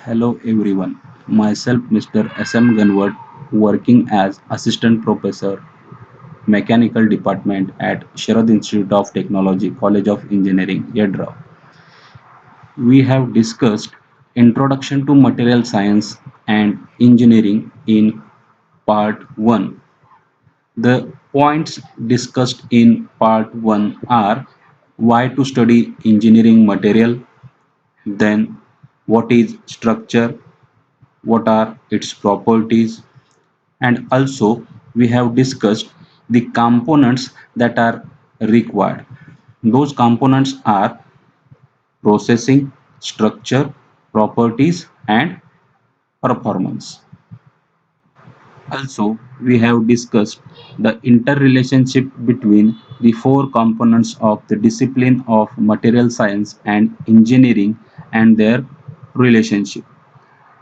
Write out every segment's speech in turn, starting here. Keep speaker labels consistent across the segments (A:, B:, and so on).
A: Hello everyone. Myself Mr. S.M. Ganwat, working as Assistant Professor, Mechanical Department at Sharad Institute of Technology, College of Engineering, Yadra. We have discussed Introduction to Material Science and Engineering in Part 1. The points discussed in Part 1 are why to study engineering material, then what is structure, what are its properties, and also we have discussed the components that are required. Those components are processing, structure, properties, and performance. Also, we have discussed the interrelationship between the four components of the discipline of material science and engineering and their relationship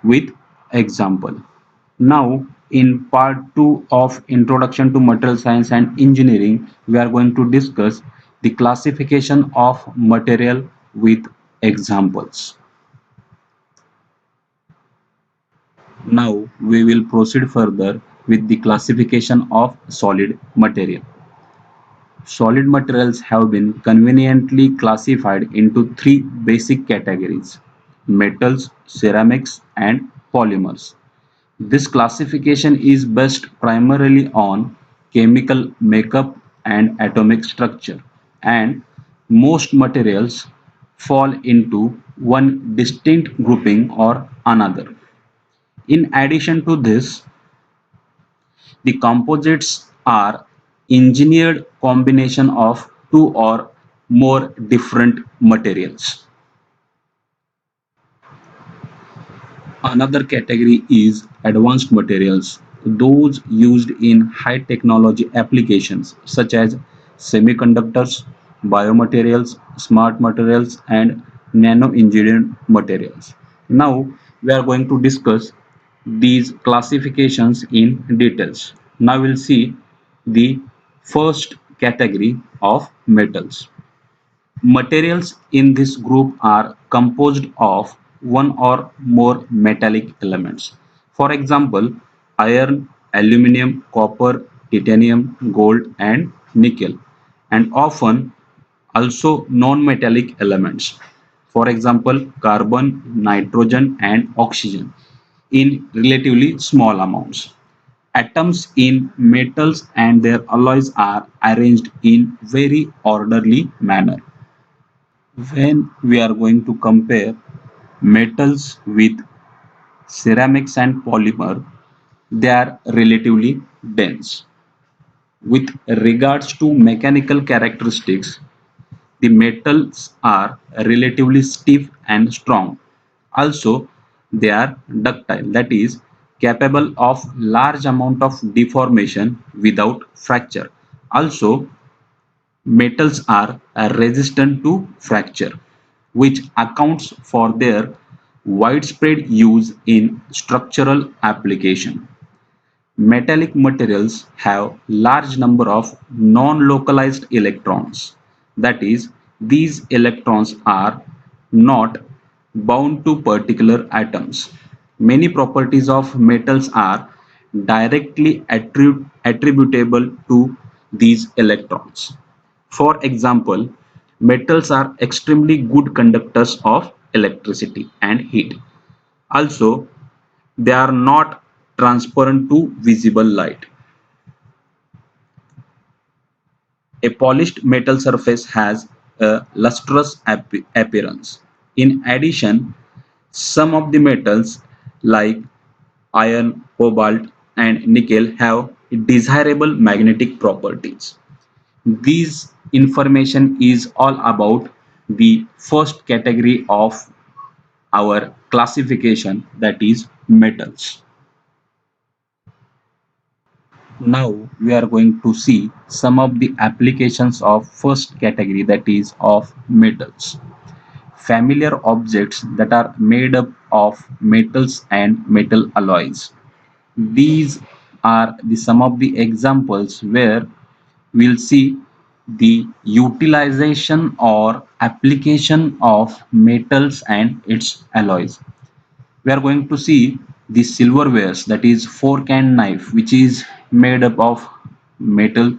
A: with example. Now, in part 2 of Introduction to Material Science and Engineering, we are going to discuss the classification of material with examples. Now, we will proceed further with the classification of solid material. Solid materials have been conveniently classified into three basic categories: metals, ceramics, and polymers. This classification is based primarily on chemical makeup and atomic structure, and most materials fall into one distinct grouping or another. In addition to this, the composites are engineered combination of two or more different materials. Another category is advanced materials, those used in high technology applications such as semiconductors, biomaterials, smart materials, and nano engineered materials. Now, we are going to discuss these classifications in details. Now, we'll see the first category of metals. Materials in this group are composed of one or more metallic elements. For example, iron, aluminum, copper, titanium, gold, and nickel, and often also non-metallic elements. For example, carbon, nitrogen, and oxygen in relatively small amounts. Atoms in metals and their alloys are arranged in very orderly manner. When we are going to compare metals with ceramics and polymer, they are relatively dense. With regards to mechanical characteristics, the metals are relatively stiff and strong. Also, they are ductile, that is, capable of large amount of deformation without fracture. Also, metals are resistant to fracture, which accounts for their widespread use in structural application. Metallic materials have large number of non-localized electrons. That is, these electrons are not bound to particular atoms. Many properties of metals are directly attributable to these electrons. For example, metals are extremely good conductors of electricity and heat. Also, they are not transparent to visible light. A polished metal surface has a lustrous appearance. In addition, some of the metals like iron, cobalt, and nickel have desirable magnetic properties. This information is all about the first category of our classification, that is metals. Now we are going to see some of the applications of first category, that is of metals. Familiar objects that are made up of metals and metal alloys. These are some of the examples where we'll see the utilization or application of metals and its alloys. We are going to see the silverwares, that is fork and knife, which is made up of metal.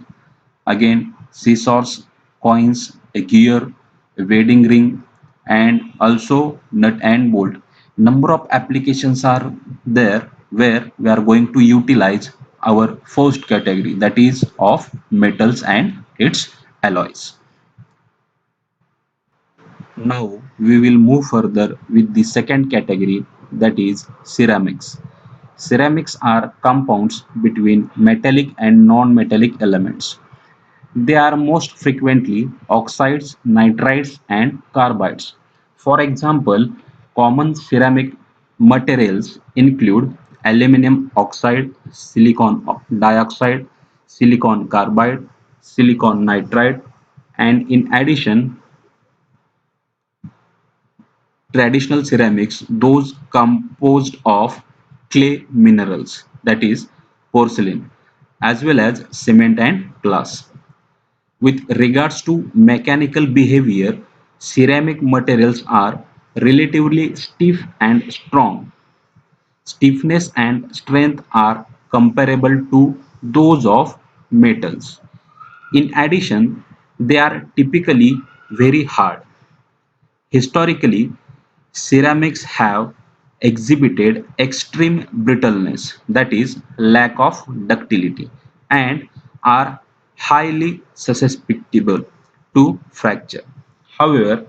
A: Again, scissors, coins, a gear, a wedding ring, and also nut and bolt. Number of applications are there where we are going to utilize our first category, that is of metals and its alloys. Now we will move further with the second category, that is ceramics. Ceramics are compounds between metallic and non-metallic elements. They are most frequently oxides, nitrides, and carbides. For example, common ceramic materials include aluminum oxide, silicon dioxide, silicon carbide, silicon nitride, and in addition, traditional ceramics, those composed of clay minerals, that is, porcelain, as well as cement and glass. With regards to mechanical behavior, ceramic materials are relatively stiff and strong. Stiffness and strength are comparable to those of metals. In addition, they are typically very hard. Historically, ceramics have exhibited extreme brittleness, that is, lack of ductility, and are highly susceptible to fracture. However,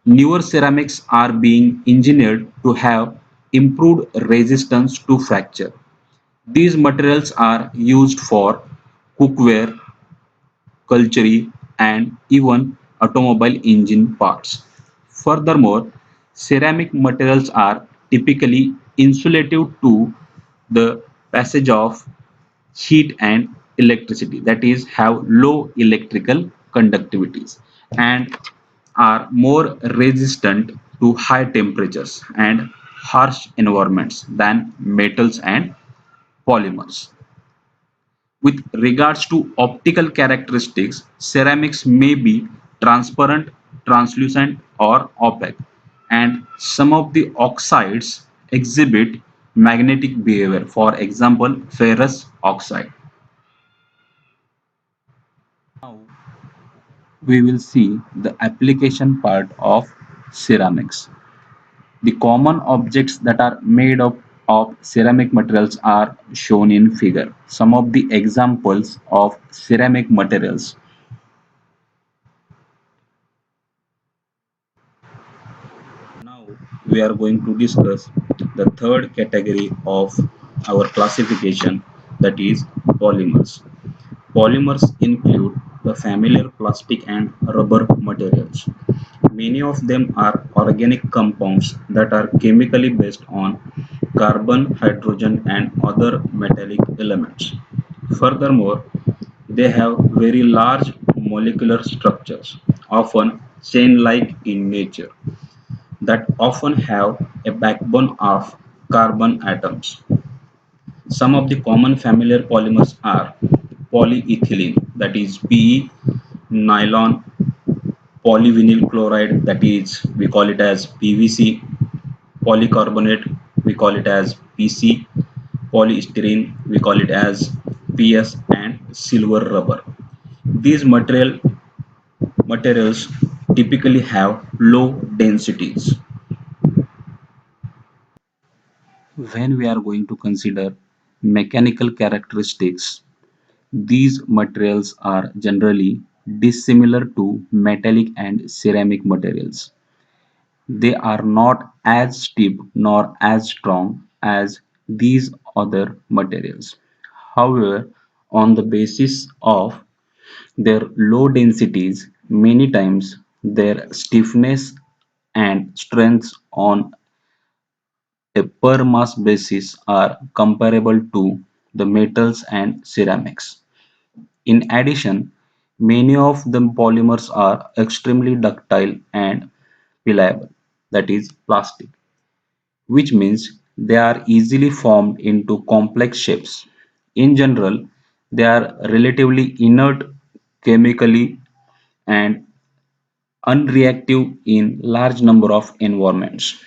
A: newer ceramics are being engineered to have improved resistance to fracture. These materials are used for cookware, cutlery, and even automobile engine parts. Furthermore, ceramic materials are typically insulative to the passage of heat and electricity, that is, have low electrical conductivities and are more resistant to high temperatures and harsh environments than metals and polymers. With regards to optical characteristics, ceramics may be transparent, translucent, or opaque, and some of the oxides exhibit magnetic behavior. For example, ferrous oxide. Now we will see the application part of ceramics. The common objects that are made up of ceramic materials are shown in figure. Some of the examples of ceramic materials. Now we are going to discuss the third category of our classification, that is polymers. Polymers include the familiar plastic and rubber materials. Many of them are organic compounds that are chemically based on carbon, hydrogen, and other metallic elements. Furthermore, they have very large molecular structures, often chain-like in nature, that often have a backbone of carbon atoms. Some of the common familiar polymers are polyethylene, that is PE, nylon, polyvinyl chloride, that is we call it as PVC, polycarbonate, we call it as PC, polystyrene, we call it as PS, and silver rubber. These materials typically have low densities. When we are going to consider mechanical characteristics, these materials are generally dissimilar to metallic and ceramic materials. They are not as stiff nor as strong as these other materials. However, on the basis of their low densities, many times their stiffness and strengths on a per mass basis are comparable to the metals and ceramics. In addition, many of the polymers are extremely ductile and pliable, that is plastic, which means they are easily formed into complex shapes. In general, they are relatively inert chemically and unreactive in large number of environments.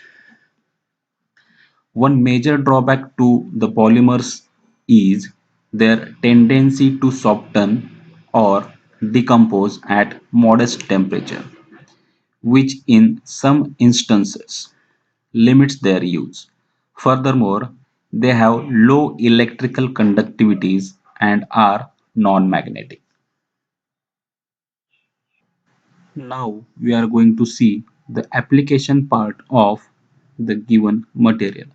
A: One major drawback to the polymers is their tendency to soften or decompose at modest temperature, which in some instances limits their use. Furthermore, they have low electrical conductivities and are non-magnetic. Now we are going to see the application part of the given material.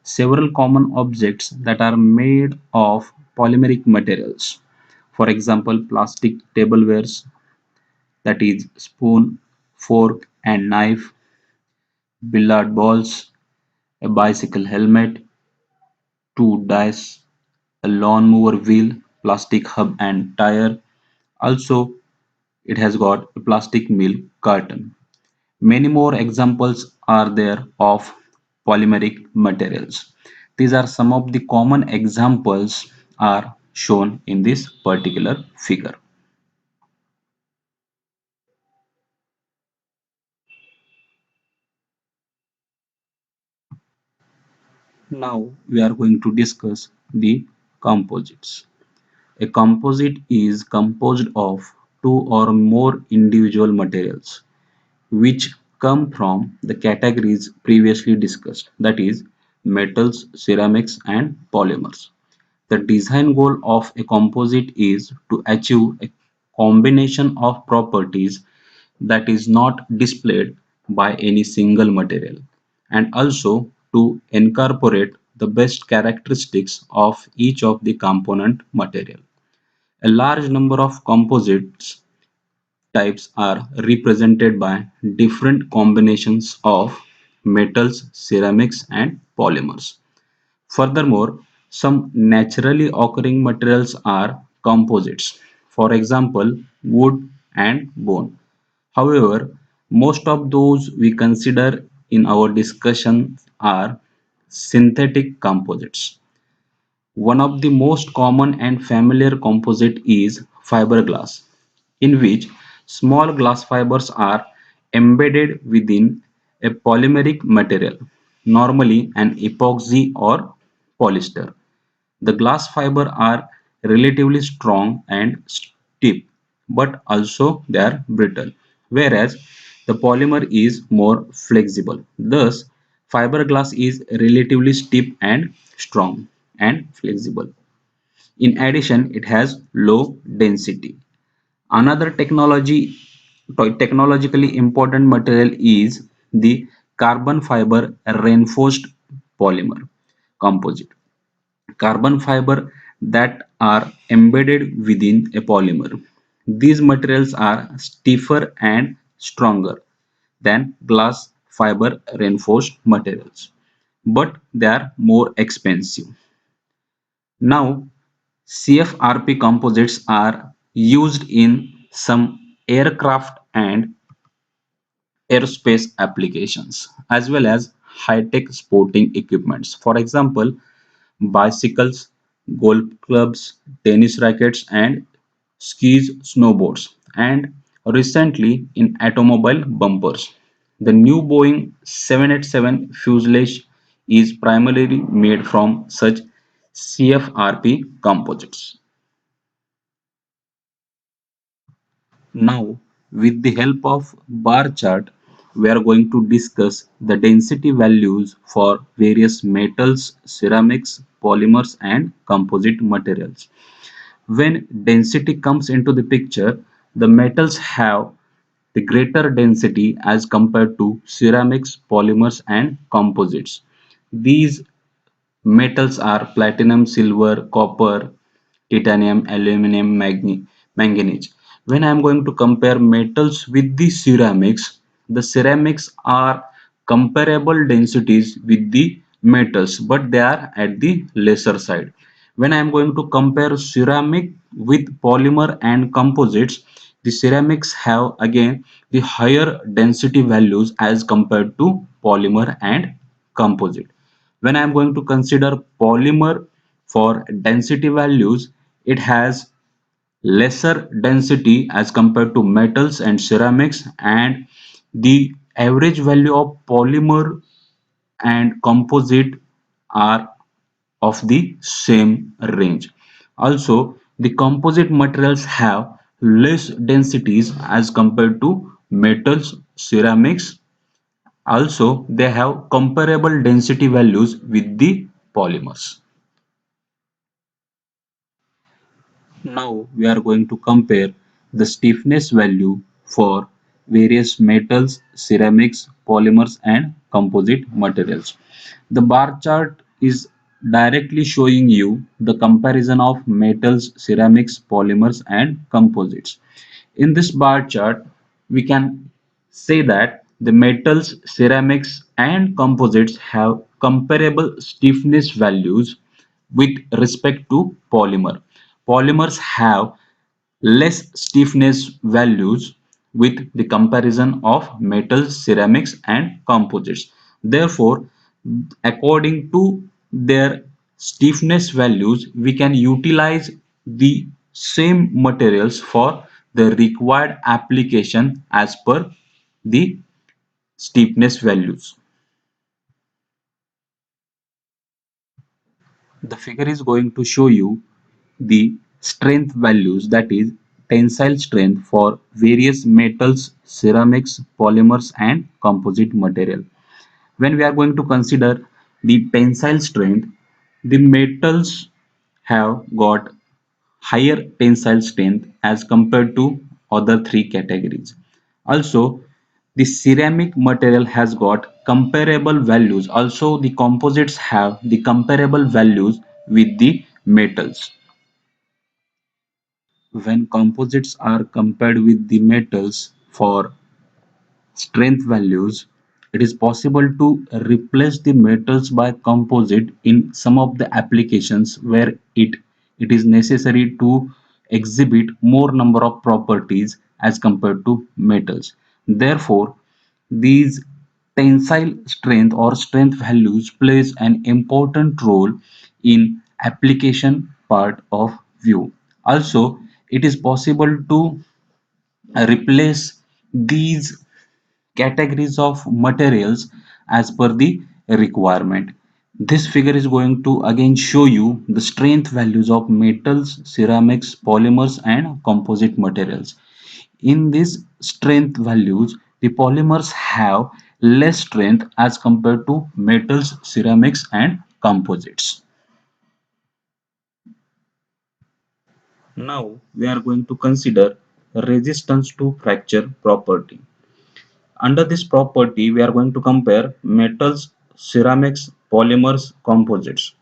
A: Several common objects that are made of polymeric materials. For example, plastic tablewares, that is spoon, fork and knife, billiard balls, a bicycle helmet, two dice, a lawnmower wheel, plastic hub and tire. Also, it has got a plastic milk carton. Many more examples are there of polymeric materials. These are some of the common examples are shown in this particular figure. Now we are going to discuss the composites. A composite is composed of two or more individual materials which come from the categories previously discussed, that is metals, ceramics and polymers. The design goal of a composite is to achieve a combination of properties that is not displayed by any single material, and also to incorporate the best characteristics of each of the component material. A large number of composites types are represented by different combinations of metals, ceramics, and polymers. Furthermore, some naturally occurring materials are composites, for example, wood and bone. However, most of those we consider in our discussion are synthetic composites. One of the most common and familiar composite is fiberglass, in which small glass fibers are embedded within a polymeric material, normally an epoxy or polyester. The glass fiber are relatively strong and stiff, but also they are brittle, whereas the polymer is more flexible. Thus, fiberglass is relatively stiff and strong and flexible. In addition, it has low density. Another technologically important material is the carbon fiber reinforced polymer composite. Carbon fiber that are embedded within a polymer. These materials are stiffer and stronger than glass fiber reinforced materials, but they are more expensive. Now, CFRP composites are used in some aircraft and aerospace applications, as well as high-tech sporting equipments. For example, bicycles, golf clubs, tennis rackets, and skis, snowboards, and recently in automobile bumpers. The new Boeing 787 fuselage is primarily made from such CFRP composites. Now, with the help of bar chart, we are going to discuss the density values for various metals, ceramics, polymers, and composite materials. When density comes into the picture, the metals have the greater density as compared to ceramics, polymers, and composites. These metals are platinum, silver, copper, titanium, aluminum, manganese. When I am going to compare metals with the ceramics are comparable densities with the metals, but they are at the lesser side. When I am going to compare ceramic with polymer and composites, the ceramics have again the higher density values as compared to polymer and composite. When I am going to consider polymer for density values, it has lesser density as compared to metals and ceramics, and the average value of polymer and composite are of the same range. Also, the composite materials have less densities as compared to metals, ceramics. Also, they have comparable density values with the polymers. Now we are going to compare the stiffness value for various metals, ceramics, polymers and composite materials. The bar chart is directly showing you the comparison of metals, ceramics, polymers and composites. In this bar chart, we can say that the metals, ceramics and composites have comparable stiffness values with respect to polymer. Polymers have less stiffness values with the comparison of metals, ceramics and composites. Therefore, according to their stiffness values, we can utilize the same materials for the required application as per the stiffness values. The figure is going to show you the strength values, that is tensile strength for various metals, ceramics, polymers and composite material. When we are going to consider the tensile strength, the metals have got higher tensile strength as compared to other three categories. Also, the ceramic material has got comparable values. Also, the composites have the comparable values with the metals. When composites are compared with the metals for strength values, it is possible to replace the metals by composite in some of the applications where it is necessary to exhibit more number of properties as compared to metals. Therefore, these tensile strength or strength values plays an important role in application part of view. Also, it is possible to replace these categories of materials as per the requirement. This figure is going to again show you the strength values of metals, ceramics, polymers and composite materials. In these strength values, the polymers have less strength as compared to metals, ceramics and composites. Now we are going to consider resistance to fracture property. Under this property, we are going to compare metals, ceramics, polymers, composites.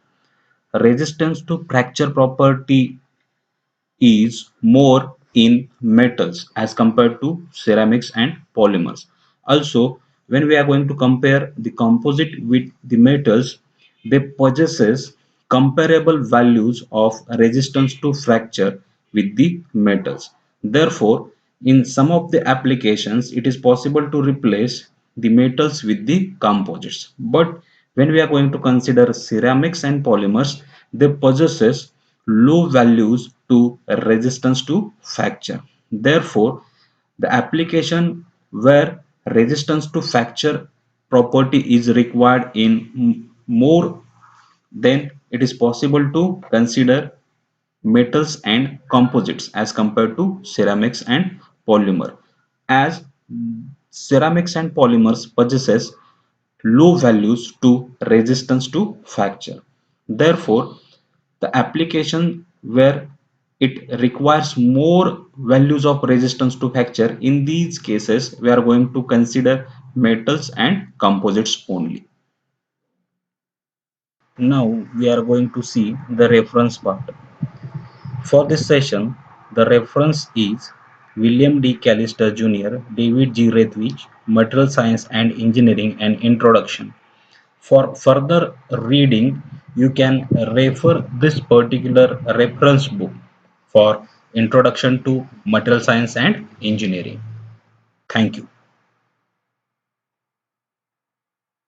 A: Resistance to fracture property is more in metals as compared to ceramics and polymers. Also, when we are going to compare the composite with the metals, they possesses comparable values of resistance to fracture with the metals. Therefore, in some of the applications, it is possible to replace the metals with the composites. But when we are going to consider ceramics and polymers, they possesses low values to resistance to fracture. Therefore, the application where resistance to fracture property is required in more, then it is possible to consider metals and composites as compared to ceramics and polymer, as ceramics and polymers possesses low values to resistance to fracture. Therefore, the application where it requires more values of resistance to fracture, in these cases we are going to consider metals and composites only. Now we are going to see the reference part. For this session, the reference is William D. Callister Jr., David G. Rethwich, Material Science and Engineering, an Introduction. For further reading, you can refer this particular reference book for Introduction to Material Science and Engineering. Thank you.